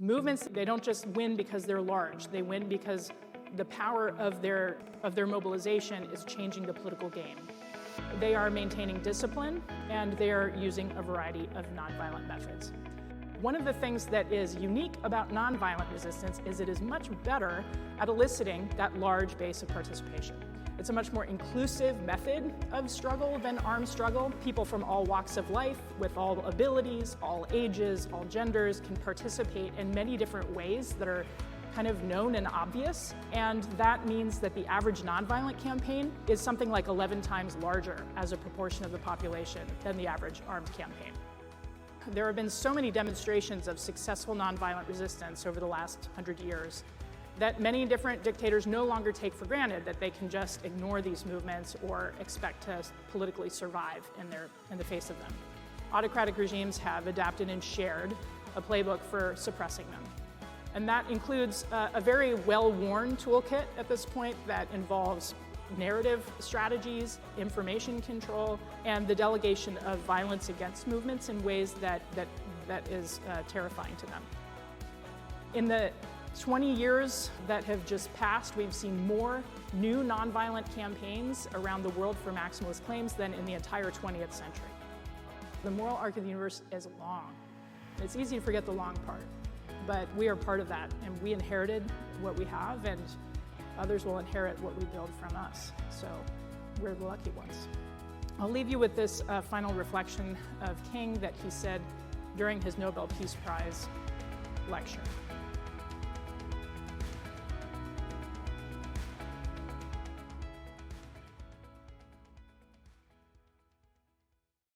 Movements, they don't just win because they're large. They win because the power of their mobilization is changing the political game. They are maintaining discipline, and they are using a variety of nonviolent methods. One of the things that is unique about nonviolent resistance is it is much better at eliciting that large base of participation. It's a much more inclusive method of struggle than armed struggle. People from all walks of life, with all abilities, all ages, all genders, can participate in many different ways that are kind of known and obvious, and that means that the average nonviolent campaign is something like 11 times larger as a proportion of the population than the average armed campaign. There have been so many demonstrations of successful nonviolent resistance over the last 100 years that many different dictators no longer take for granted that they can just ignore these movements or expect to politically survive in the face of them. Autocratic regimes have adapted and shared a playbook for suppressing them. And that includes a very well-worn toolkit at this point that involves narrative strategies, information control, and the delegation of violence against movements in ways that is terrifying to them. In the 20 years that have just passed, we've seen more new nonviolent campaigns around the world for maximalist claims than in the entire 20th century. The moral arc of the universe is long. It's easy to forget the long part, but we are part of that, and we inherited what we have, and others will inherit what we build from us. So we're the lucky ones. I'll leave you with this final reflection of King that he said during his Nobel Peace Prize lecture.